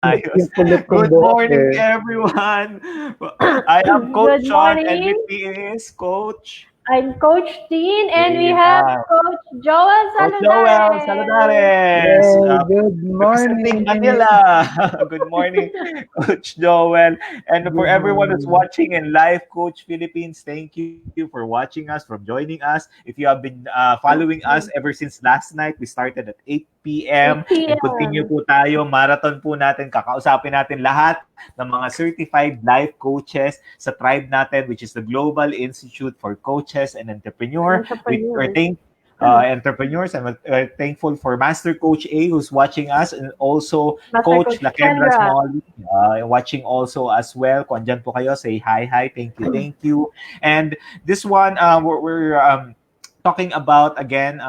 Ayos. Yung kulit kong Good buhok morning, eh. everyone. I am Coach Good Sean, and morning. with me is Coach. I'm Coach Dean, and we have Yeah. Coach Joel Coach Joel Saludares. Saludares, Yay, good representing morning. Manila. Good morning, Coach Joel. And for Good everyone who's morning. watching in live, Coach Philippines, thank you for watching us, for joining us. If you have been following us ever since last night, we started at 8 p.m. 8 and continue p.m. po tayo. Marathon po natin. Kakausapin natin lahat ng mga certified life coaches sa tribe natin, which is the Global Institute for Coaches and Entrepreneur. We are Entrepreneurs. entrepreneurs. I'm thankful for Master Coach A who's watching us, and also Master Coach Coach Lakendra Kendra. Smalley watching also as well. Kung andyan po kayo, say hi, hi. Thank you, thank you. And this one, we're talking about again,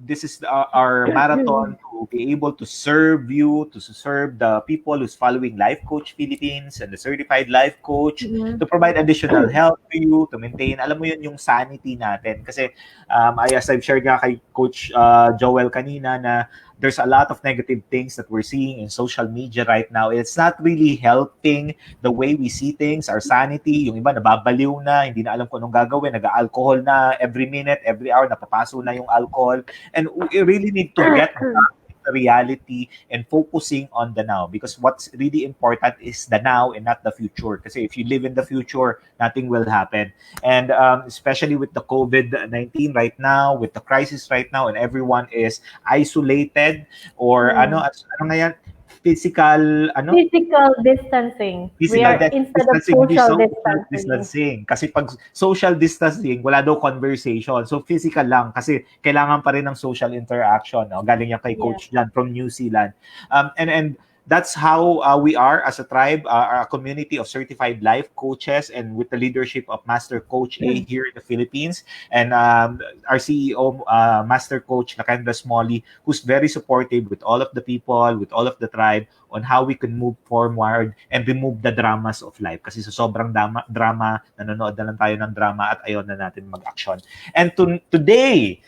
this is our marathon to be able to serve you, to serve the people who's following Life Coach Philippines and the certified life coach, Mhm. to provide additional help to you, to maintain, alam mo yun, yung sanity natin. Kasi as I've shared nga kay Coach Joel kanina na there's a lot of negative things that we're seeing in social media right now. It's not really helping the way we see things, our sanity. Yung iba nababaliw na, hindi na alam kung anong gagawin, nag-alcohol na every minute, every hour, napapaso na yung alcohol. And we really need to get back to reality and focusing on the now, because what's really important is the now and not the future. Kasi if you live in the future, nothing will happen. And especially with the COVID-19 right now, with the crisis right now, and everyone is isolated or Mm. ano nga yan? Physical Physical distancing. We physical are instead of distancing, hindi social social distancing. distancing. Kasi pag social distancing, wala daw conversation. So physical lang kasi kailangan pa rin ng social interaction. No? Galing yan kay Yeah. Coach Jan from New Zealand. And that's how we are as a tribe, a community of certified life coaches, and with the leadership of Master Coach A here in the Philippines, and our CEO, Master Coach Lakendra Smalley, who's very supportive with all of the people, with all of the tribe, on how we can move forward and remove the dramas of life. Kasi sa sobrang drama, nanonood na lang tayo ng drama at ayaw na natin mag-action. And today,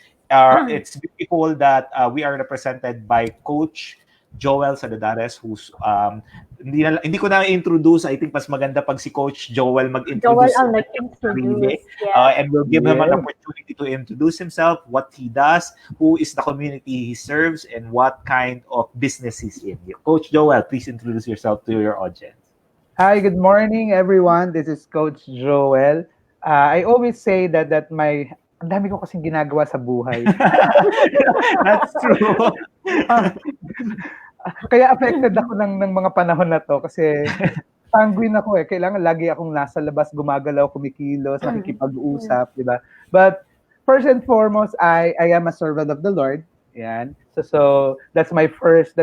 it's beautiful that we are represented by Coach Joel Saludares, who's hindi ko na introduce. I think mas maganda pag si Coach Joel Joel mag-introduce ang sa kanyang sarili. nag-introduce. Yes. And we'll give him an Yes. opportunity to introduce himself, what he does, who is the community he serves, and what kind of business he's in. Coach Joel, please introduce yourself to your audience. Hi, good morning, everyone. This is Coach Joel. I always say that ang dami ko kasing ginagawa sa buhay. That's true. Kaya affected ako ng mga panahon na to kasi sanguine ako eh. Kailangan lagi akong nasa labas, gumagalaw, kumikilos, nakikipag-usap, di ba? But first and foremost, I am a servant of the Lord. Yan. So that's my first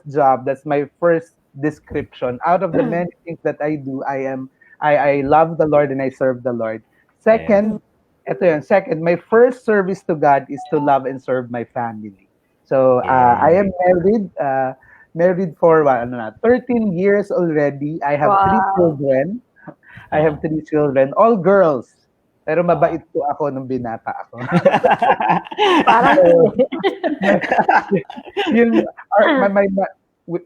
job. That's my first description. Out of the many things that I do, I love the Lord and I serve the Lord. Second, ito yun. Second, my first service to God is to love and serve my family. So I am married for 13 years already. I have three Wow. children. All girls. Pero mabait po ako nung binata ako. Parang Yun,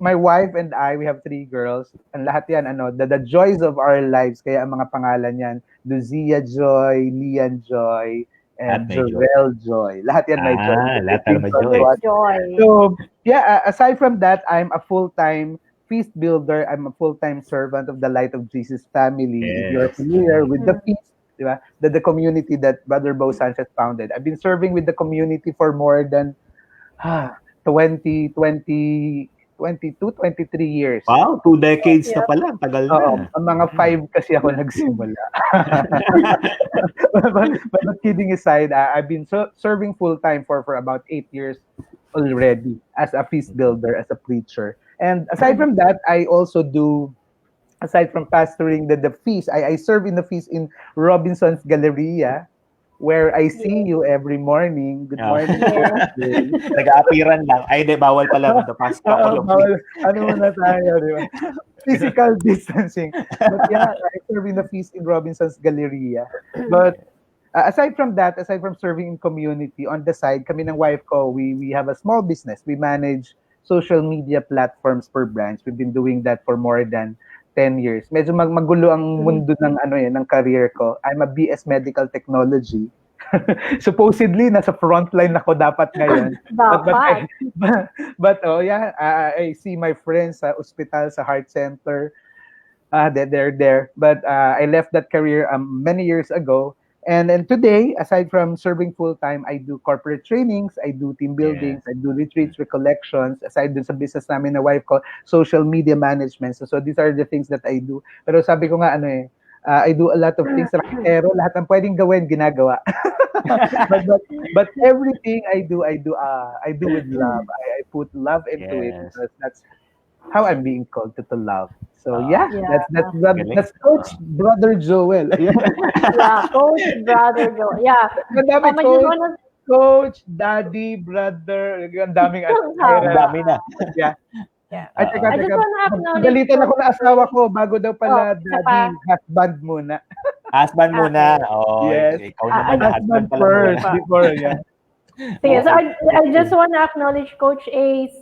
my wife and I, we have three girls. And lahat yan, the joys of our lives. Kaya ang mga pangalan yan, Luzia Joy, Lian Joy, and Lahat may joy. Joel Joy. Lahat yan may joy. Lahat tayo may joy. joy. So, yeah, aside from that, I'm a full-time feast builder. I'm a full-time servant of the Light of Jesus family. If you're Yes. familiar with the feast, di ba? The community that Brother Bo Sanchez founded. I've been serving with the community for more than 23 years. Wow, 2 decades na pala. Ang tagal Oo, na. ang mga 5 kasi ako nagsimula. but kidding aside, I've been serving full-time for about 8 years already as a feast builder, as a preacher. And aside from that, I also do, aside from pastoring the feast, I serve in the feast in Robinson's Galleria, where I see you every morning. Good morning. Nag-aapiran lang. Ay, di, bawal pala. Napasok ako. Bawal. Ano muna tayo, di ba? Physical distancing. But yeah, I serve in the feast in Robinson's Galleria. But aside from that, aside from serving in community, on the side, kami ng wife ko, we have a small business. We manage social media platforms for brands. We've been doing that for more than 10 years. Medyo magulo ang mundo ng ng career ko. I'm a BS Medical Technology. Supposedly nasa frontline ako dapat ngayon. Dapat. But oh yeah, I see my friends sa hospital, sa heart center. They're there. But I left that career many years ago. And today, aside from serving full-time, I do corporate trainings, I do team buildings, I do retreats, recollections, aside dun sa business namin na wife ko, social media management. So these are the things that I do. Pero sabi ko nga, I do a lot of things. Pero lahat ng pwedeng gawin, ginagawa. but everything I do with love. I put love into it because that's how I'm being called to love. So that's Coach Brother Joel. Yeah, Coach Brother Joel. Yeah. Madami Coach, Daddy, Brother. Ang daming Ang dami na. Yeah. Ay, I just wanna acknowledge. Galitan ako na asawa ko bago daw pala Daddy, husband muna. Husband muna. Oh, yes. Ikaw naman na husband first before, yeah. Sige, so I just wanna acknowledge Coach Ace.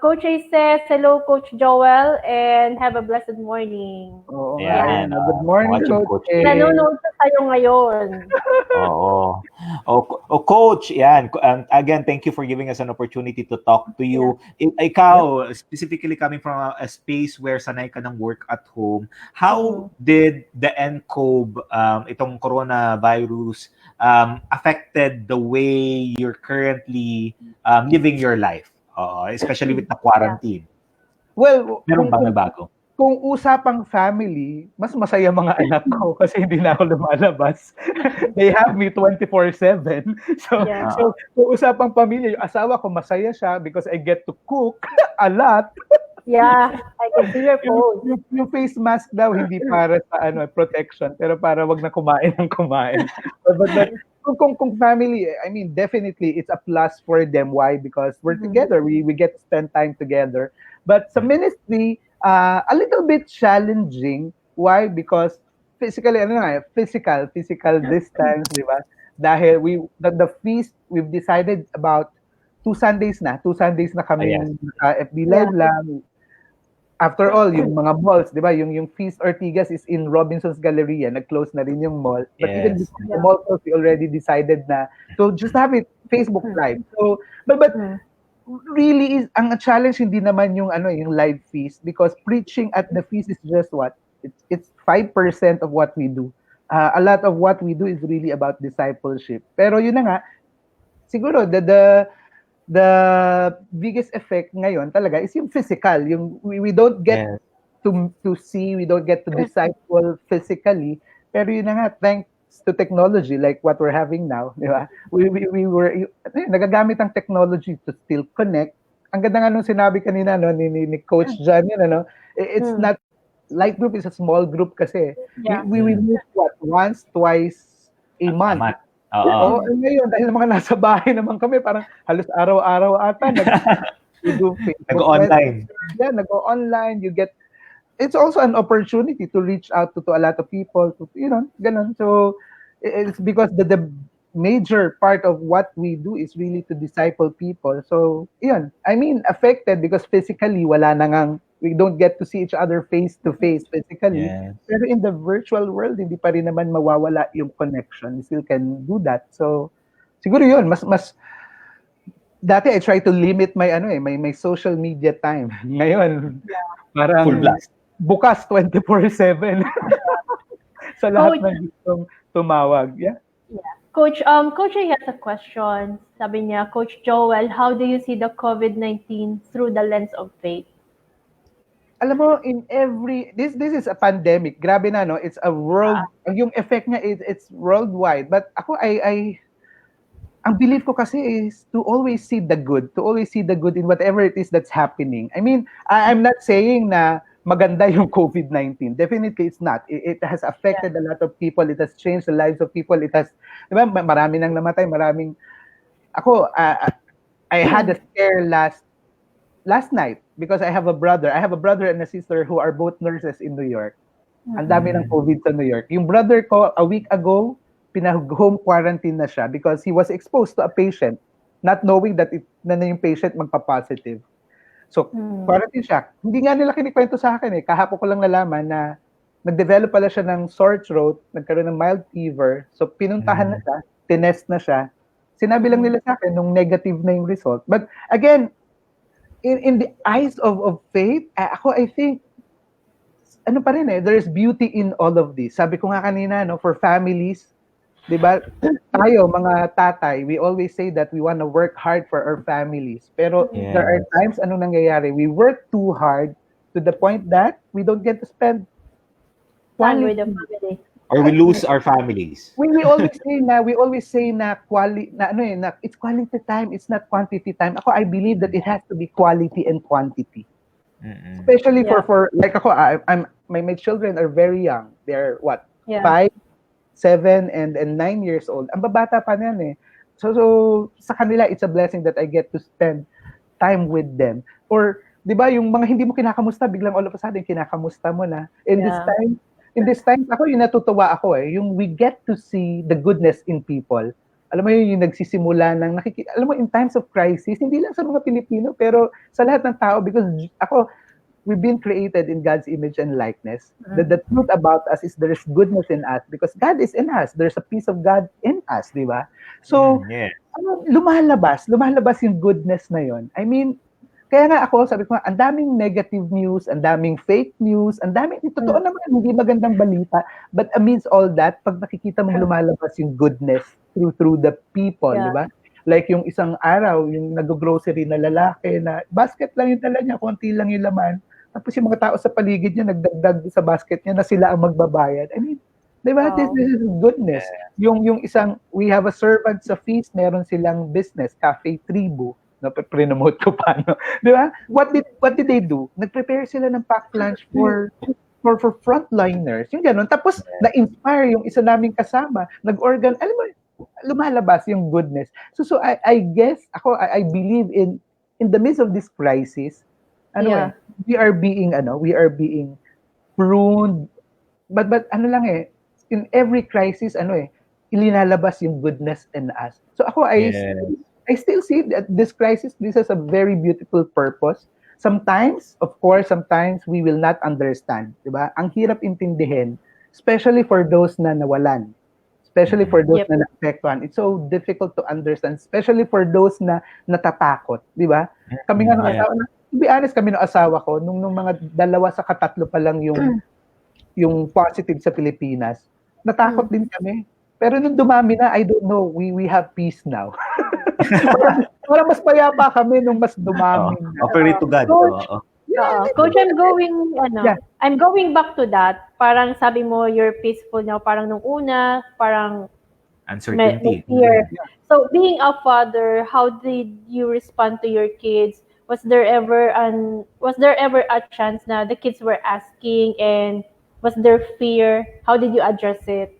Coach Ace says, hello, Coach Joel, and have a blessed morning. Oo, Yan. good morning, Coach Ace. Nanonood sa tayo ngayon. Oo. Coach, yan. Again, thank you for giving us an opportunity to talk to you. Ikaw, specifically coming from a space where sanay ka ng work at home, how did the NCOV, itong coronavirus, affected the way you're currently living your life? Especially with the quarantine. Well, meron ba may bago? Kung usapang family, mas masaya mga anak ko kasi hindi na ako lumalabas. They have me 24/7. So kung usapang pamilya, yung asawa ko masaya siya because I get to cook a lot. Yeah, I can see your post. Yung face mask daw hindi para sa protection, pero para wag na kumain ng kumain. But kung family, I mean, definitely it's a plus for them. Why? Because we're together. We get to spend time together. But sa ministry, a little bit challenging. Why? Because physical distance, di ba? Dahil the feast, we've decided about 2 Sundays na kami FB Live lang. After all, yung mga malls, di ba? Yung Feast Ortigas is in Robinson's Galleria. Nag-close na rin yung mall. But even before the mall closed, we already decided na to just have it Facebook Live. So, but really is ang challenge hindi naman yung yung live feast because preaching at the feast is just what? It's 5% of what we do. A lot of what we do is really about discipleship. Pero yun na nga, siguro the biggest effect ngayon talaga is yung physical. Yung we don't get to see, we don't get to disciple physically. Pero yun na nga, thanks to technology like what we're having now, di ba? We were nagagamit ang technology to still connect. Ang ganda nga nung sinabi kanina ni Coach John yun, it's not light group is a small group kasi. We meet once, twice a month. Oo. Ngayon, dahil mga nasa bahay naman kami, parang halos araw-araw ata nag-online. Yeah, nag-online. It's also an opportunity to reach out to a lot of people, ganun. So, it's because the major part of what we do is really to disciple people. So, yun. I mean, affected because physically, we don't get to see each other face to face physically. Pero in the virtual world, hindi pa rin naman mawawala yung connection. We still can do that. So, siguro yun, mas dati I try to limit my my social media time. Ngayon, parang full blast. Bukas 24/7. Sa lahat ng gustong tumawag. Yeah. Coach, Coach I has a question. Sabi niya, Coach Joel, how do you see the COVID-19 through the lens of faith? Alam mo, this is a pandemic. Grabe na, no? It's a world, yung effect niya it's worldwide. But ako, ang belief ko kasi is to always see the good in whatever it is that's happening. I mean, I'm not saying na maganda yung COVID-19. Definitely it's not. It has affected a lot of people. It has changed the lives of people. It has, di ba, marami nang namatay, I had a scare last night because I have a brother and a sister who are both nurses in New York. Ang dami ng COVID sa New York. Yung brother ko, a week ago, home quarantine na siya because he was exposed to a patient, not knowing that na yung patient magpa-positive. So, quarantine siya. Hindi nga nila kinikwento sa akin Kahapon ko lang nalaman na nag-develop pala siya ng sore throat, nagkaroon ng mild fever. So, pinuntahan na siya, tinest na siya. Sinabi lang nila sa akin nung negative na yung result. But again, in the eyes of faith, I think, ano pa rin there's beauty in all of this. Sabi ko nga kanina, for families, di ba, tayo, mga tatay, we always say that we want to work hard for our families. Pero there are times, ano nangyayari? We work too hard to the point that we don't get to spend time with the family. Or we lose our families. We always say na it's quality time, it's not quantity time. Ako, I believe that it has to be quality and quantity. Especially for like ako, my children are very young. They're what? 5, 7, and 9 years old. Ang babata pa niyan So sa kanila, it's a blessing that I get to spend time with them. Or, di ba, yung mga hindi mo kinakamusta, biglang all of a sudden, kinakamusta mo na. In this time, ako yung natutuwa ako yung we get to see the goodness in people. Alam mo yung nagsisimula ng alam mo, in times of crisis, hindi lang sa mga Pilipino, pero sa lahat ng tao, because we've been created in God's image and likeness. The truth about us is there is goodness in us because God is in us. There's a piece of God in us, di ba? So, lumalabas yung goodness na yon. I mean, kaya nga ako, sabi ko, ang daming negative news, ang daming fake news, ang daming, totoo naman, hindi magandang balita. But amidst all that, pag nakikita mong lumalabas yung goodness through the people, di ba? Like yung isang araw, yung nag-grocery na lalaki na basket lang yung dala niya, konti lang yung laman. Tapos yung mga tao sa paligid niya, nagdagdag sa basket niya na sila ang magbabayad. I mean, di ba? This is goodness. Yung isang, we have a servant sa feast, meron silang business, Cafe Tribu. Pre-promote ko pa, no? Di ba? What did they do? Nag-prepare sila ng packed lunch for frontliners. Yung gano'n. Tapos, na-inspire yung isa naming kasama. Nag-organ, alam mo, lumalabas yung goodness. So I guess, I believe in the midst of this crisis, we are being pruned. But ano lang in every crisis, ilinalabas yung goodness in us. So ako, I still see that this crisis, this has a very beautiful purpose. Sometimes we will not understand, diba? Ang hirap intindihin, especially for those na nawalan, especially for those na naapektuhan. It's so difficult to understand, especially for those na natatakot, diba? Kami nga ng asawa na, to be honest, kami ng asawa ko, nung mga 2 sa 3 pa lang yung positive sa Pilipinas, natakot din kami. Pero nung dumami na, I don't know, we have peace now. Parang mas payapa kami nung mas dumami. Operate to God. Coach, I'm going back to that. Parang sabi mo, you're peaceful now. Parang nung una, parang uncertainty. Fear. So, being a father, how did you respond to your kids? Was there ever a chance na the kids were asking, and was there fear? How did you address it?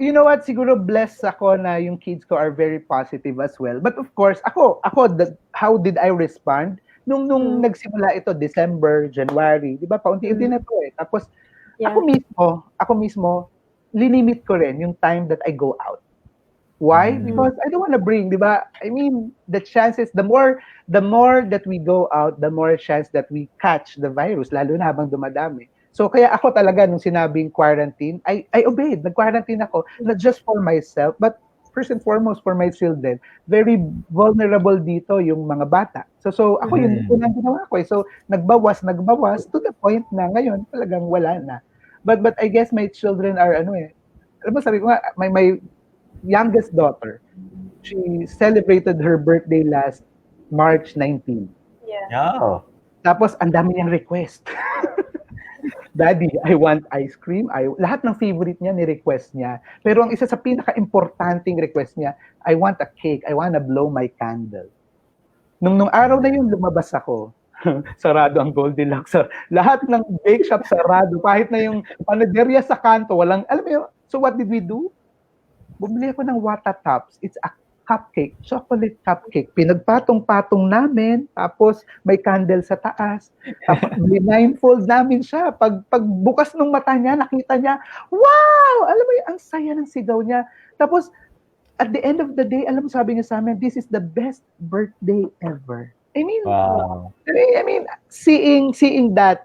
You know what? Siguro blessed ako na yung kids ko are very positive as well. But of course, how did I respond? Nung nagsimula ito, December, January, di ba? Paunti-unti na ito Tapos, ako mismo, linimit ko rin yung time that I go out. Why? Because I don't want to bring, di ba? I mean, the chances, the more that we go out, the more chance that we catch the virus, lalo na habang dumadami. So, kaya ako talaga, nung sinabing quarantine, I obeyed. Nag-quarantine ako, not just for myself, but first and foremost for my children. Very vulnerable dito yung mga bata. So ako yun unang ginawa ko. So, nagbawas to the point na ngayon talagang wala na. But I guess my children are alam mo, sabi ko nga, my youngest daughter, she celebrated her birthday last March 19. Yeah. Oh. Tapos, ang dami niyang request. Daddy, I want ice cream. Lahat ng favorite niya, ni-request niya. Pero ang isa sa pinaka-importanting request niya, I want a cake. I want to blow my candle. Nung araw na yun, lumabas ako. Sarado ang Goldilocks. Lahat ng bake shop sarado. Kahit na yung panaderia sa kanto, walang, alam mo yun. So what did we do? Bumili ako ng Wata Tops. It's a cupcake, chocolate cupcake. Pinagpatong-patong namin, tapos may candle sa taas. Tapos blindfold namin siya. Pag bukas ng mata niya, nakita niya, wow! Alam mo yun, ang saya ng sigaw niya. Tapos, at the end of the day, alam mo, sabi niya sa amin, this is the best birthday ever. I mean, Wow. I mean, seeing that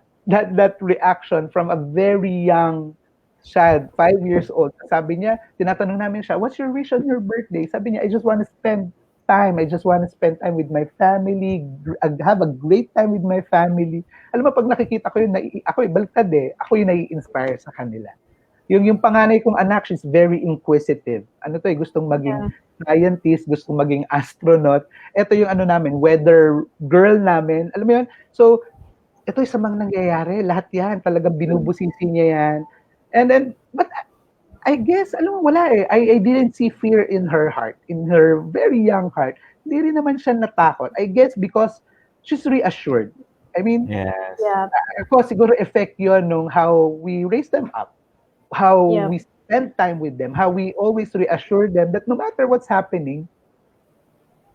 reaction from a very young child, 5 years old. Sabi niya, tinatanong namin siya, what's your wish on your birthday? Sabi niya, I just want to spend time. I just want to spend time with my family, have a great time with my family. Alam mo, pag nakikita ko yun, ako baliktad eh, ako yung nai-inspire sa kanila. Yung panganay kong anak, she's very inquisitive. Ano to eh, gustong maging scientist, gustong maging astronaut. Ito yung ano namin, weather girl namin. Alam mo yun? So, ito yung sa mga nangyayari. Lahat yan, talagang binubusisi niya yan. And then, but I guess, alam mo, wala eh. I didn't see fear in her heart, in her very young heart. Hindi rin naman siya natakot. I guess because she's reassured. I mean, Yes. Yeah. ako siguro effect yun nung how we raise them up, how Yeah. we spend time with them, how we always reassure them that no matter what's happening,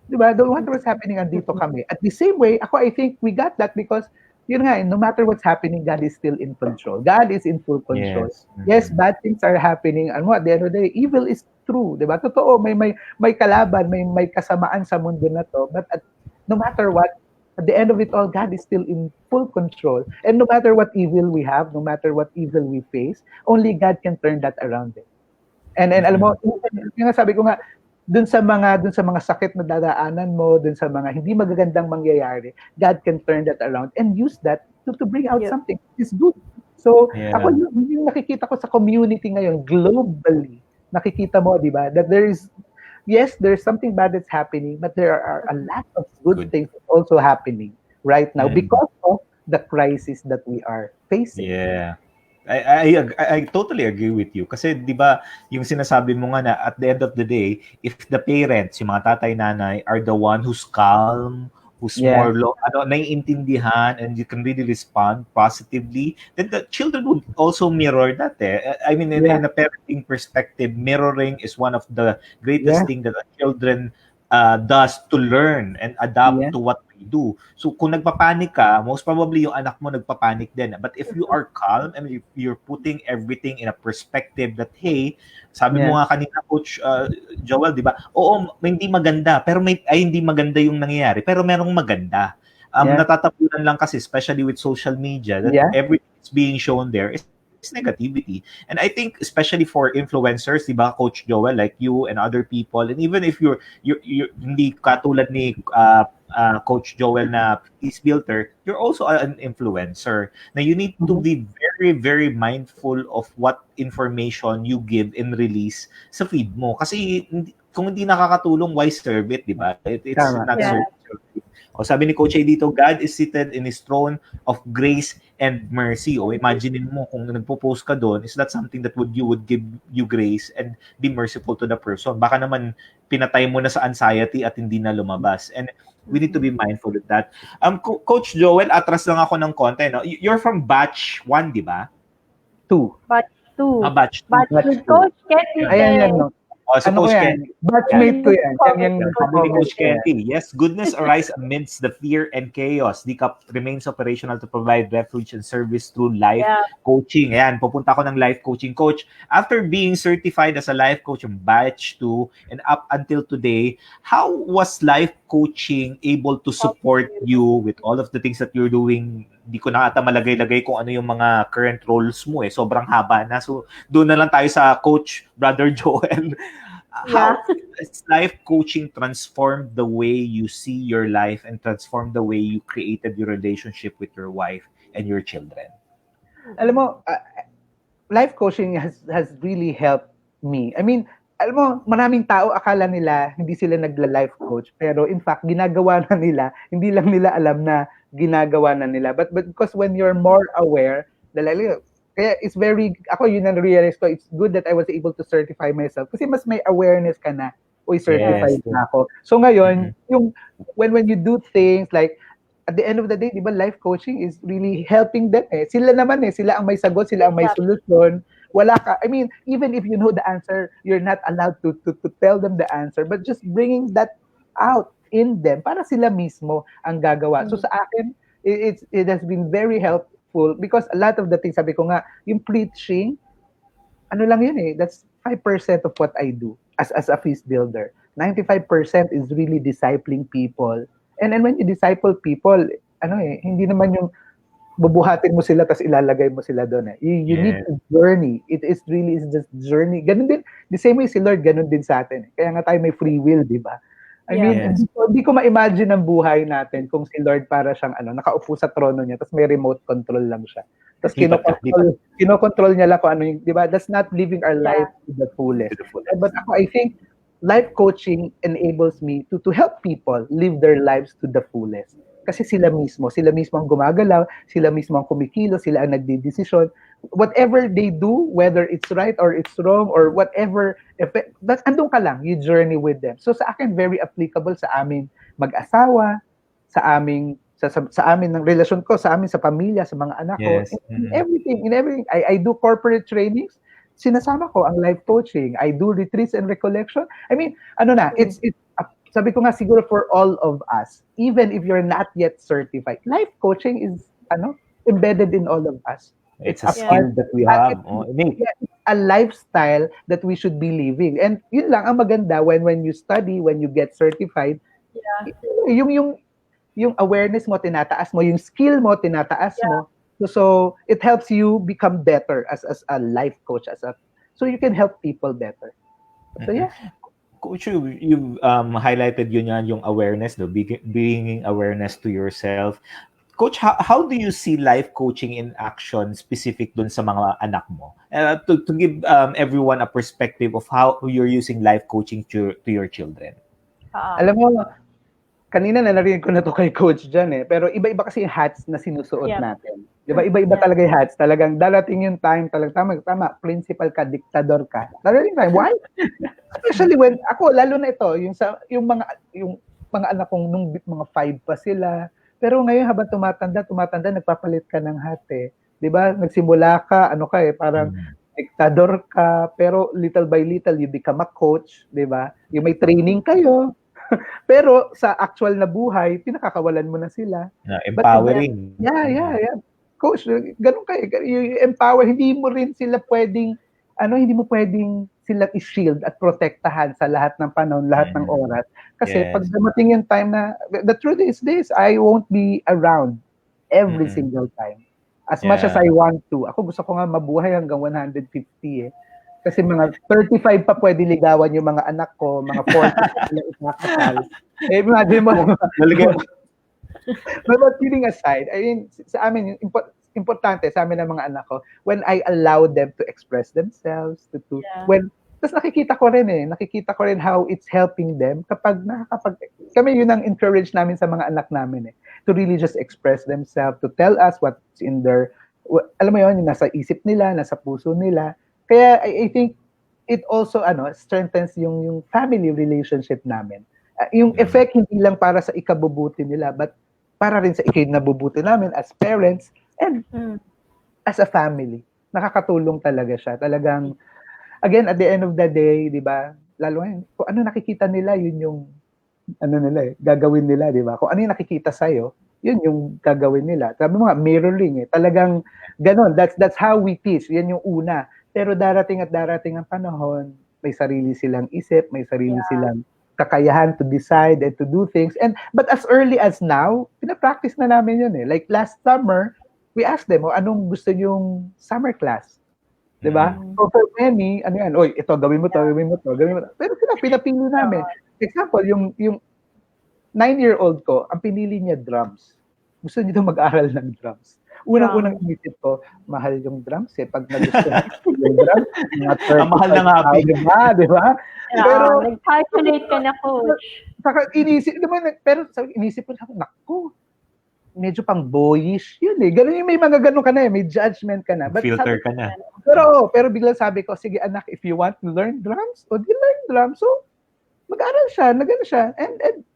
di ba, no matter what's happening, andito kami. At the same way, ako, I think we got that because, yun nga, no matter what's happening, God is still in control. God is in full control. Yes. Yes, bad things are happening. Ano, at the end of the day, evil is true, di ba? Totoo, may kalaban, may kasamaan sa mundo na to. But no matter what, at the end of it all, God is still in full control. And no matter what evil we have, no matter what evil we face, only God can turn that around. And alam mo, yung sabi ko nga, dun sa mga sakit na dadaanan mo, dun sa mga hindi magagandang mangyayari, God can turn that around and use that to bring out something is good. So, ako yung nakikita ko sa community ngayon, globally, nakikita mo, di ba, that there's something bad that's happening, but there are a lot of good things also happening right now because of the crisis that we are facing. Yeah. I totally agree with you. Kasi 'di ba, yung sinasabi mo nga na at the end of the day, if the parents, yung mga tatay nanay are the one who's calm, who's more naiintindihan and you can really respond positively, then the children would also mirror that. I mean, in a parenting perspective, mirroring is one of the greatest thing that children does to learn and adapt to what we do. So kung nagpapanik ka, most probably yung anak mo nagpapanik din. But if you are calm and if you're putting everything in a perspective that, hey, sabi mo nga kanina, Coach Joel, di ba? Oo, hindi maganda, pero hindi maganda yung nangyayari, pero merong maganda. Natatapunan lang kasi, especially with social media, that everything is being shown there is negativity. And I think especially for influencers, 'di ba, Coach Joel, like you and other people, and even if you're hindi katulad ni Coach Joel na peace builder, you're also an influencer. Now you need to be very very mindful of what information you give and release sa feed mo kasi kung hindi nakakatulong, why serve it, 'di ba? It's not serving. O sabi ni Coach A dito, God is seated in His throne of grace and mercy. O imagine mo kung nagpo-post ka doon, is that something that you would give you grace and be merciful to the person? Baka naman pinatay mo na sa anxiety at hindi na lumabas. And we need to be mindful of that. Coach Joel, atras lang ako ng konti. No? You're from batch 1, di ba? 2. Batch 2. Batch 2. Batch 2. Coach Kenny. Ayan, no? So ano Coach yan? Kenny. Batchmate ko yan. Sabi ni Coach Kenny, yes, goodness arise amidst the fear and chaos. DCAP remains operational to provide refuge and service through life coaching. Ayan, pupunta ako ng life coaching. Coach, after being certified as a life coach in batch 2 and up until today, how was life coaching able to support you with all of the things that you're doing? Di ko na ata malagay-lagay kung ano yung mga current roles mo sobrang haba na. So, doon na lang tayo sa Coach Brother Joel. How has life coaching transformed the way you see your life and transformed the way you created your relationship with your wife and your children? Alam mo, life coaching has really helped me. I mean, alam mo, maraming tao akala nila hindi sila nagla-life coach, pero in fact, ginagawa na nila, hindi lang nila alam na ginagawa na nila. But because when you're more aware, kaya it's very, ako yun na-realize ko, it's good that I was able to certify myself kasi mas may awareness ka na, certified na ako. So ngayon, yung when you do things like, at the end of the day, di ba, life coaching is really helping them Sila naman sila ang may sagot, sila ang may solusyon. Wala ka, I mean, even if you know the answer, you're not allowed to tell them the answer, but just bringing that out in them para sila mismo ang gagawa. So sa akin, it has been very helpful because a lot of the things, sabi ko nga, yung preaching, ano lang yun that's 5% of what I do as a feast builder. 95% is really discipling people And then when you disciple people, hindi naman yung bubuhatin mo sila tapos ilalagay mo sila doon eh. You need to journey. It is really is just journey. Ganun din, the same way si Lord, ganun din sa atin. Kaya nga tayo may free will, di ba? I mean, hindi ko ma-imagine ang buhay natin kung si Lord para siyang nakaupo sa trono niya tapos may remote control lang siya. Tapos kinokontrol niya lang kung ano yung, di ba? That's not living our life to the fullest. But ako, I think, life coaching enables me to help people live their lives to the fullest. Kasi sila mismo ang gumagalaw, sila mismo ang kumikilos, sila ang nagdidesisyon. Whatever they do, whether it's right or it's wrong or whatever, that's andun ka lang, you journey with them. So sa akin, very applicable sa aming mag-asawa, sa amin ng relasyon ko, sa amin sa pamilya, sa mga anak ko, in everything. I do corporate trainings, sinasama ko ang life coaching. I do retreats and recollection. I mean, it's sabi ko nga siguro for all of us, even if you're not yet certified, life coaching is embedded in all of us. It's a skill that we have. It's a lifestyle that we should be living. And yun lang ang maganda when you study, when you get certified, yung awareness mo tinataas mo, yung skill mo tinataas mo. So it helps you become better as a life coach, so you can help people better. So yeah. Coach, you've highlighted yun yung awareness, bringing awareness to yourself. Coach, how do you see life coaching in action specific dun sa mga anak mo? To give everyone a perspective of how you're using life coaching to your children. Alam mo, kanina narinig ko na to kay Coach dyan pero iba-iba kasi yung hats na sinusuot natin. Diba? Iba-iba talaga yung hats. Talagang darating yung time, talagang tama, principal ka, diktador ka. Darating time. Why? Especially when, ako, lalo na ito, yung mga anak kong nung mga 5 pa sila. Pero ngayon, habang tumatanda, nagpapalit ka ng hat Diba? Nagsimula ka, parang diktador ka, pero little by little, you become a coach, diba? Yung may training kayo. Pero sa actual na buhay, pinakakawalan mo na sila. Empowering. Yeah. Coach, ganun kayo. You empower, hindi mo rin sila pwedeng, hindi mo pwedeng sila i-shield at protektahan sa lahat ng panahon, lahat ng oras. Kasi pag dumating yung time na, the truth is this, I won't be around every single time. As much as I want to. Ako gusto ko nga mabuhay hanggang 150 Kasi mga 35 pa pwede ligawan yung mga anak ko, mga 40 pa sila ikakasal. Imagine mo. But kidding aside, I mean, sa amin, importante sa amin ng mga anak ko, when I allow them to express themselves, tapos nakikita ko rin how it's helping them kapag kami yun ang encourage namin sa mga anak namin to really just express themselves, to tell us what's in their, alam mo yun, yung nasa isip nila, nasa puso nila. Kaya I think it also strengthens yung family relationship namin. Yung effect hindi lang para sa ikabubuti nila, but para rin sa ikinabubuti namin as parents and as a family. Nakakatulong talaga siya. Talagang, again, at the end of the day, di ba, lalo ngayon, kung ano nakikita nila, yun yung, gagawin nila, di ba? Kung ano yung nakikita sa'yo, yun yung gagawin nila. Sabi mo nga, mirroring Talagang, ganon. That's how we teach. Yan yung una. Pero darating ang panahon, may sarili silang isip, may sarili silang kakayahan to decide and to do things. But as early as now, pinapractice na namin yun Like last summer, we asked them, anong gusto yung summer class? Diba? So for many, ito, gawin mo to. Pero sila, pinapili namin. Example, yung 9-year-old ko, ang pinili niya drums. Gusto niya mag-aral ng drums. Unang inisip ko, mahal yung drums Pag nagustuhan yung drums, ang mahal na nga diba? Pero nag-calculate ka na, Coach. Saka inisip ko, naku, medyo pang boyish yun Ganun yung may mga ganun ka na may judgment ka na. But filter ka na. Pero biglang sabi ko, sige anak, if you want to learn drums, learn drums. So, mag-aral siya, nagano siya. And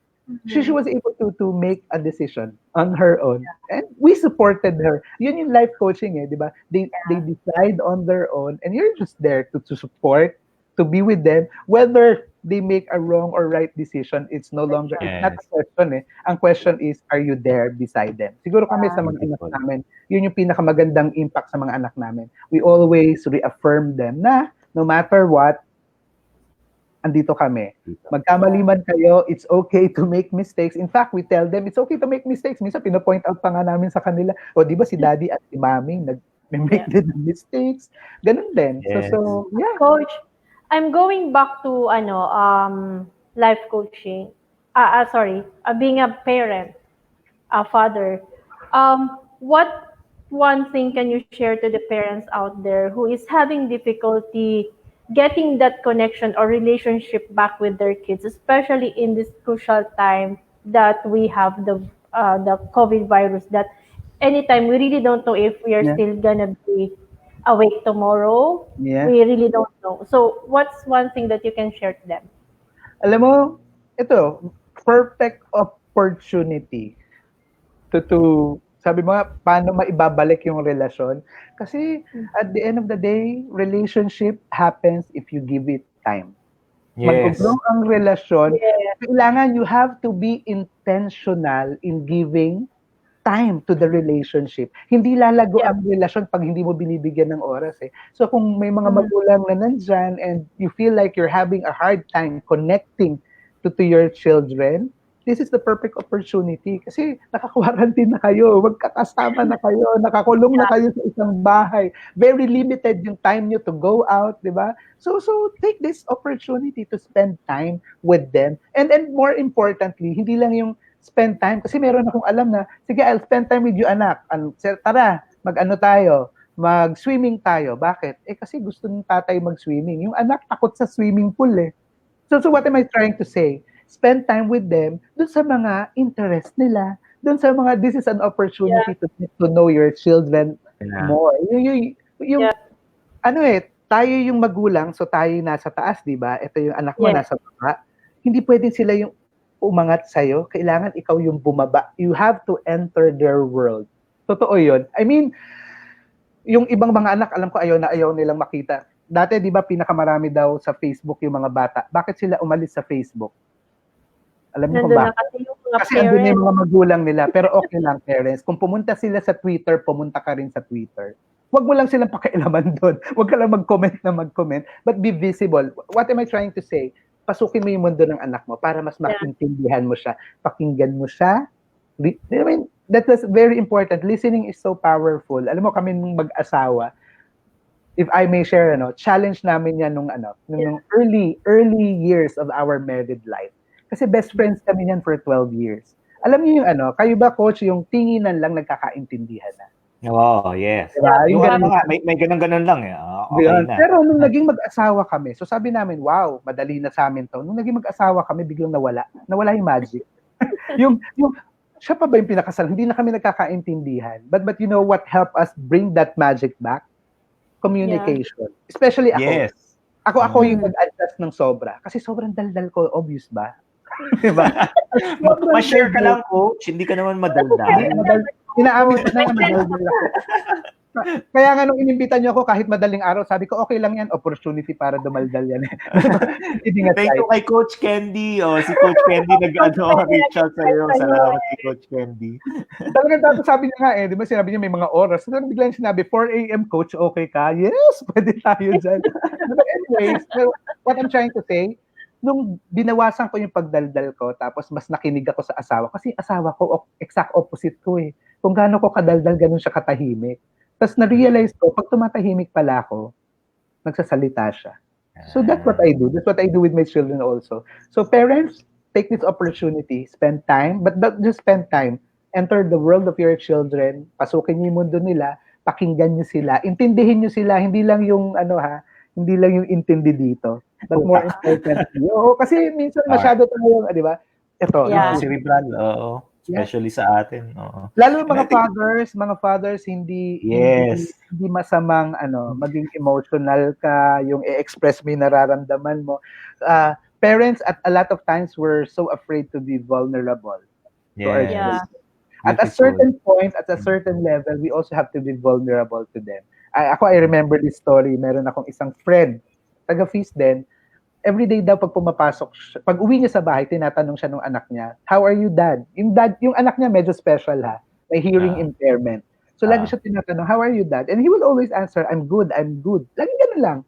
she was able to make a decision on her own. And we supported her. Yun yung life coaching di ba? They decide on their own and you're just there to support, to be with them. Whether they make a wrong or right decision, it's no longer, it's not a question Ang question is, are you there beside them? Siguro kami sa mga anak namin, yun yung pinakamagandang impact sa mga anak namin. We always reaffirm them na no matter what, andito kami. Magkamali man kayo, it's okay to make mistakes. In fact, we tell them, it's okay to make mistakes. Minsan, pinapoint out pa nga namin sa kanila, o di ba si daddy at si mommy nag-make din ng mistakes. Ganun din. Yes. So, yeah. Coach, I'm going back to life coaching. Sorry, being a parent, a father. What one thing can you share to the parents out there who is having difficulty getting that connection or relationship back with their kids, especially in this crucial time that we have the COVID virus, that anytime we really don't know if we are Yeah. still gonna be awake tomorrow. Yeah. We really don't know. So what's one thing that you can share to them? Alam mo, ito, perfect opportunity to sabi mo nga, paano maibabalik yung relasyon. Kasi at the end of the day, relationship happens if you give it time. Yes. Mag-grow ang relasyon, Yes. kailangan you have to be intentional in giving time to the relationship. Hindi lalago Yeah. ang relasyon pag hindi mo binibigyan ng oras eh. So kung may mga magulang na nandyan and you feel like you're having a hard time connecting to your children, this is the perfect opportunity. Kasi naka-quarantine na kayo, magkakasama na kayo, nakakulong na kayo sa isang bahay. Very limited yung time nyo to go out, di ba? So take this opportunity to spend time with them. And more importantly, hindi lang yung spend time. Kasi meron akong alam na, sige, I'll spend time with you, anak. Tara, mag-ano tayo, mag-swimming tayo. Bakit? Kasi gusto ng tatay mag-swimming. Yung anak takot sa swimming pool eh. So what am I trying to say? Spend time with them dun sa mga interest nila. Dun sa mga, this is an opportunity to get to know your children more. Yung tayo yung magulang, so tayo yung nasa taas, di ba? Ito yung anak mo nasa baba. Hindi pwedeng sila yung umangat sa'yo. Kailangan ikaw yung bumaba. You have to enter their world. Totoo yun. I mean, yung ibang mga anak, alam ko ayaw nilang makita. Dati, di ba, pinakamarami daw sa Facebook yung mga bata. Bakit sila umalis sa Facebook? Alam niyo kung bakit? Kasi andun yung mga magulang nila. Pero okay lang, parents. Kung pumunta sila sa Twitter, pumunta ka rin sa Twitter. Huwag mo lang silang pakialaman doon. Huwag ka lang mag-comment. But be visible. What am I trying to say? Pasukin mo yung mundo ng anak mo para mas maintindihan mo siya. Pakinggan mo siya. I mean, that was very important. Listening is so powerful. Alam mo, kami nung mag-asawa, if I may share, challenge namin yan nung early years of our married life. Kasi best friends kami yan for 12 years. Alam niyo yung kayo ba, coach, yung tinginan lang nagkakaintindihan na? Oh, yes. Diba? Yung may ganun-ganun lang eh. Okay na. Pero nung naging mag-asawa kami, so sabi namin, wow, madali na sa amin to. Nung naging mag-asawa kami, biglang nawala yung magic. yung siya pa ba yung pinakasal? Hindi na kami nagkakaintindihan. But you know what helped us bring that magic back? Communication. Especially ako. Yes. Ako yung nag-adjust ng sobra. Kasi sobrang daldal ko, obvious ba? Diba? Ma-share ka lang, coach. Hindi ka naman madaldal. Inaamin ko na madaldal ako. Kaya nga nung inimbitan niyo ako, kahit madaling araw, sabi ko, okay lang yan, opportunity para dumaldal yan. Thank you kay Coach Candy. Si Coach Candy nag-reach out sa'yo. Salamat kay Coach Candy. Talagang dapat sabi niya nga di ba sinabi niya may mga oras. So, biglang sinabi, 4 a.m. coach, okay ka? Yes, pwede tayo dyan. But anyways, what I'm trying to say, nung binawasan ko yung pagdaldal ko, tapos mas nakinig ako sa asawa, kasi asawa ko, exact opposite ko eh. Kung gaano ko kadaldal, ganun siya katahimik. Tapos na-realize ko, pag tumatahimik pala ako, nagsasalita siya. So that's what I do. That's what I do with my children also. So parents, take this opportunity, spend time, but not just spend time. Enter the world of your children, pasukin niyo yung mundo nila, pakinggan niyo sila, intindihin niyo sila, hindi lang yung hindi lang yung intindi dito. But more importantly, kasi minsan masyado tayong, di ba? Ito, cerebral, especially sa atin. Lalo mga fathers, hindi masamang maging emotional ka, yung i-express mo yung nararamdaman mo. Parents at a lot of times we're so afraid to be vulnerable to our children. At a certain point, at a certain level, we also have to be vulnerable to them. I remember this story. Meron akong isang friend, taga-feast din. Every day daw pag pumapasok, pag uwi niya sa bahay, tinatanong siya ng anak niya, how are you, dad? Yung anak niya medyo special may hearing impairment. So lagi siya tinatanong, how are you, dad? And he will always answer, I'm good. Lagi ganun lang.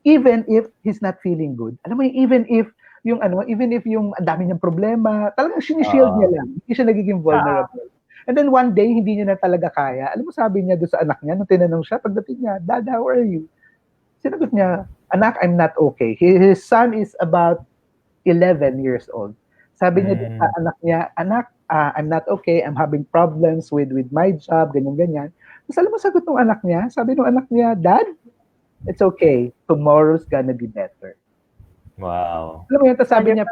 even if he's not feeling good. Alam mo, even if yung ang dami niyang problema, talagang sinishield niya lang. Hindi siya nagiging vulnerable. And then one day, hindi niya na talaga kaya. Alam mo, sabi niya doon sa anak niya, nung tinanong siya, pagdating niya, Dad, how are you? Sinagot niya, anak, I'm not okay. His son is about 11 years old. Sabi niya sa anak niya, anak, I'm not okay. I'm having problems with my job, ganyan-ganyan. Tapos alam mo, sagot ng anak niya, sabi ng anak niya, Dad, it's okay. Tomorrow's gonna be better. Wow. Alam mo yun, sabi niya,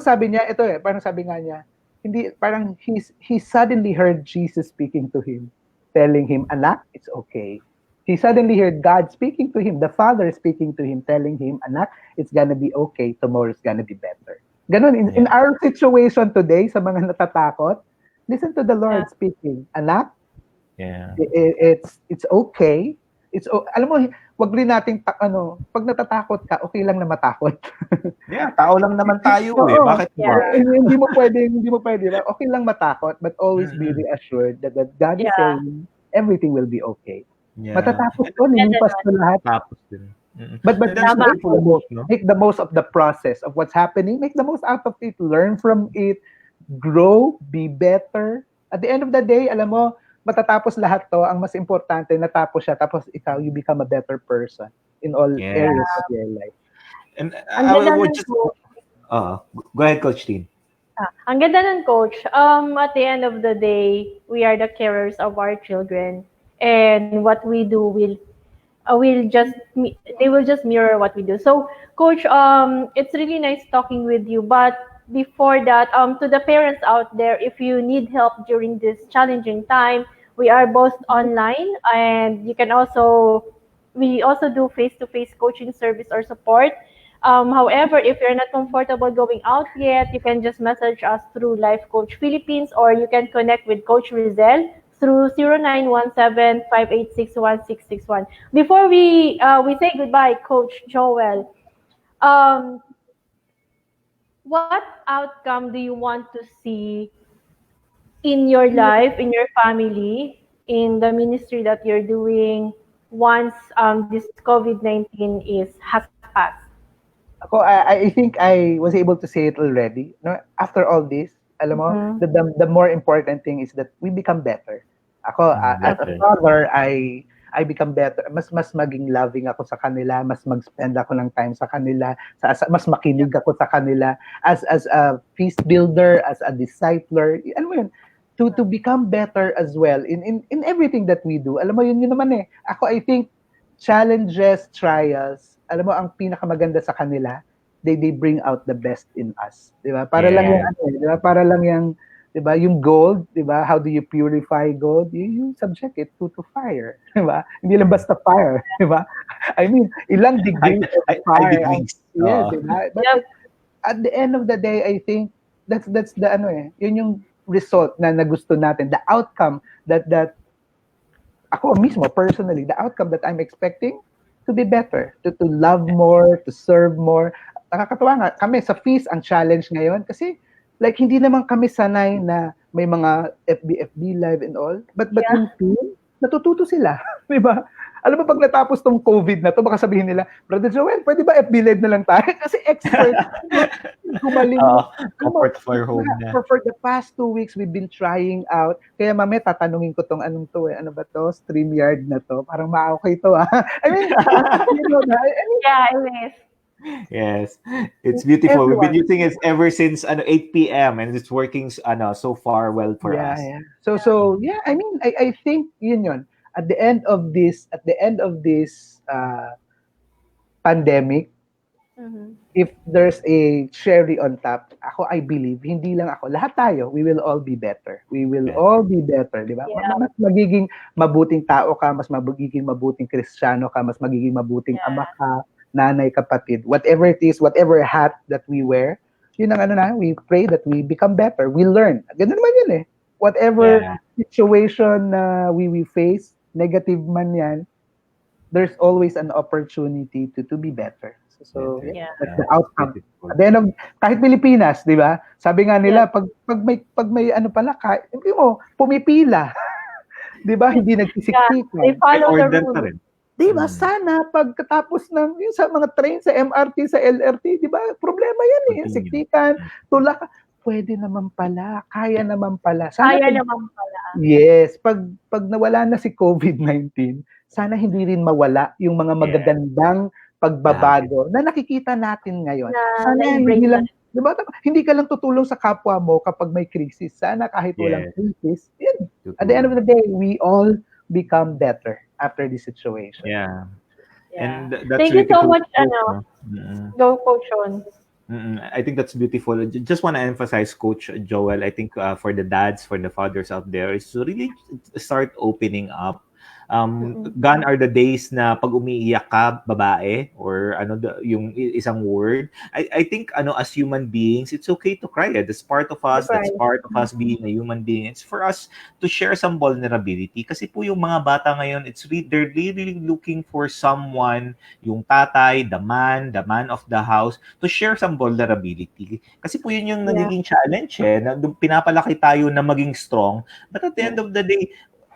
sabi niya, ito parang sabi nga niya, hindi, parang he suddenly heard Jesus speaking to him, telling him, anak, it's okay. He suddenly heard God speaking to him, the Father speaking to him, telling him, anak, it's gonna be okay, tomorrow's gonna be better. Ganun, in our situation today, sa mga natatakot, listen to the Lord speaking, anak, it's okay. Alam mo, wag rin nating pag natatakot ka, okay lang na matakot. Tao lang naman tayo eh. Bakit ba? Hindi mo pwede. Okay lang matakot, but always be reassured that God is saying everything will be okay. Matatapos ko, lilipas ko lahat. Tapos din. But make the most of the process of what's happening. Make the most out of it. Learn from it. Grow. Be better. At the end of the day, alam mo, matatapos lahat to, ang mas importante, natapos siya, tapos ikaw, you become a better person in all areas of your life. And I would just... go ahead, Coach Tin. Ang ganda nun, Coach. At the end of the day, we are the carers of our children. And what we do they will just mirror what we do. So, Coach, it's really nice talking with you. But before that, to the parents out there, if you need help during this challenging time, we are both online, and we also do face-to-face coaching service or support. However, if you're not comfortable going out yet, you can just message us through Life Coach Philippines, or you can connect with Coach Rizel through 0917-586-1661. Before we say goodbye, Coach Joel, what outcome do you want to see in your life, in your family, in the ministry that you're doing once this COVID-19 has passed? I think I was able to say it already. No, after all this, alam mo, the more important thing is that we become better. Ako, as a father, I become better. Mas maging loving ako sa kanila, mas mag-spend ako ng time sa kanila, mas makinig ako sa kanila as a feast builder, as a discipler. Alam mo yun, to become better as well in everything that we do. Alam mo yun naman eh. Ako, I think challenges, trials, alam mo ang pinakamaganda sa kanila, they bring out the best in us, 'di ba? Para lang yung 'di ba? Para lang yung 'di ba, yung gold, 'di ba? How do you purify gold? You subject it to fire, 'di ba? Hindi lang basta fire, 'di ba? I mean, ilang degrees of fire. Yes, 'di ba? But at the end of the day, I think that's the yun yung result na gusto natin, the outcome that ako mismo personally, the outcome that I'm expecting to be better, to love more, to serve more. Nakakatawa nga, kami sa feast ang challenge ngayon kasi like hindi naman kami sanay na may mga FB live and all, but yung team, natututo sila, di ba? Alam mo, pag natapos tong COVID na to, baka sabihin nila, Brother Joel, pwede ba FB live na lang tayo? Kasi expert, gumaling. Comfort for home na. For the past 2 weeks, we've been trying out. Kaya mamaya, tatanungin ko tong ano ba to? StreamYard na to. Parang ma-okay to, I mean, yeah, it is. Yes, it's beautiful. We've been using it ever since 8 p.m. and it's working so far well for us. Yeah. So yeah, I mean, I think yun. At the end of this pandemic, if there's a cherry on top, I believe, hindi lang ako, lahat tayo, we will all be better. We will all be better, di ba? Yeah. Mas magiging mabuting tao ka, mas magiging mabuting Kristiyano ka, mas magiging mabuting ama ka, nanay, kapatid. Whatever it is, whatever hat that we wear, yun ang we pray that we become better. We learn. Ganun naman yun eh. Whatever situation we face, negative man yan, there's always an opportunity to be better. So that's the outcome. At the end of, kahit Pilipinas, di ba? Sabi nga nila, pag may pala, hindi mo, pumipila. Di ba? Hindi nagsisikika. They follow the rules. Di ba? Sana pagkatapos ng yung sa mga train, sa MRT, sa LRT, di ba? Problema yan eh. Totoo. Siktikan, tulak. Pwede naman pala. Kaya naman pala. Kaya naman pala. Yes. Pag nawala na si COVID-19, sana hindi rin mawala yung mga magagandang pagbabago na nakikita natin ngayon. Sana hindi lang, di ba? Hindi ka lang tutulong sa kapwa mo kapag may krisis. Sana kahit walang krisis, yun. At the end of the day, we all become better after this situation. Yeah. Yeah. And that's Thank you so beautiful. much, Go Coach Sean. I think that's beautiful. Just want to emphasize, Coach Joel, I think for the dads, for the fathers out there, is to really start opening up. Gone are the days na pag umiiyak ka, babae, or yung isang word. I think as human beings, it's okay to cry. That's part of us. That's part of us being a human being. It's for us to share some vulnerability. Kasi po yung mga bata ngayon, they're really looking for someone, yung tatay, the man of the house, to share some vulnerability. Kasi po yun yung nagiging challenge na pinapalaki tayo na maging strong. But at the end of the day,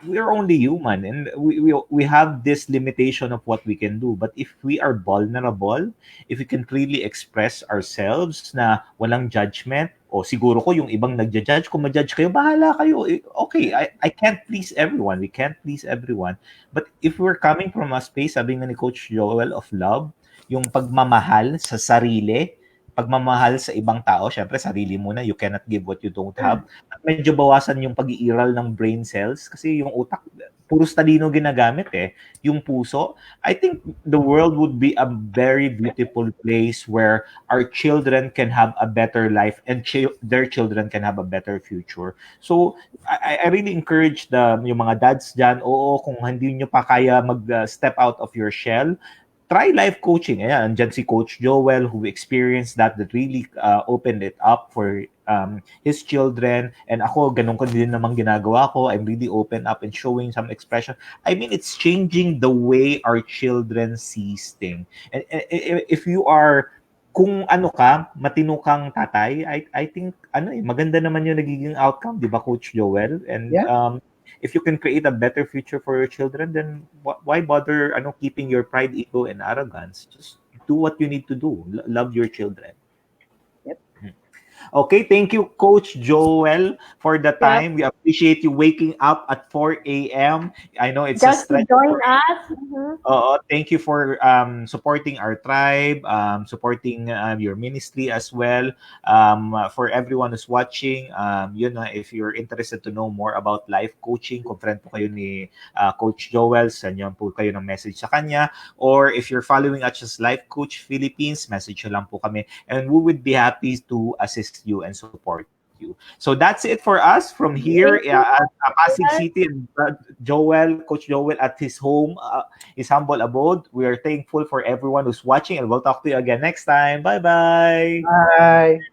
we're only human, and we have this limitation of what we can do. But if we are vulnerable, if we can freely express ourselves na walang judgment, o siguro ko yung ibang nagja-judge, kung ma-judge kayo, bahala kayo. Okay, I can't please everyone. We can't please everyone. But if we're coming from a space, sabi nga ni Coach Joel, of love, yung pagmamahal sa sarili, pagmamahal sa ibang tao, syempre sarili muna, you cannot give what you don't have. At medyo bawasan yung pag-iiral ng brain cells kasi yung utak, puro talino ginagamit yung puso. I think the world would be a very beautiful place where our children can have a better life and their children can have a better future. So I really encourage yung mga dads dyan, kung hindi nyo pa kaya mag-step out of your shell, try life coaching. Ayan, andyan si Coach Joel who experienced that really opened it up for his children. And ako, ganun ko din namang ginagawa ko. I'm really open up and showing some expression. I mean, it's changing the way our children sees things. And if you are, kung matino kang tatay, I think, maganda naman yung nagiging outcome, di ba, Coach Joel? And if you can create a better future for your children, then why bother keeping your pride, ego, and arrogance? Just do what you need to do. Love your children. Okay, thank you, Coach Joel, for the time. We appreciate you waking up at 4 a.m. I know it's just a to join us. Thank you for supporting our tribe, supporting your ministry as well. For everyone who's watching, if you're interested to know more about life coaching, kung friend po kayo ni Coach Joel, send po kayo ng message sa kanya. Or if you're following us as Life Coach Philippines, message lang po kami. And we would be happy to assist you and support you. So that's it for us from here at Pasig City. Coach Joel at his home, his humble abode. We are thankful for everyone who's watching, and we'll talk to you again next time. Bye-bye. Bye.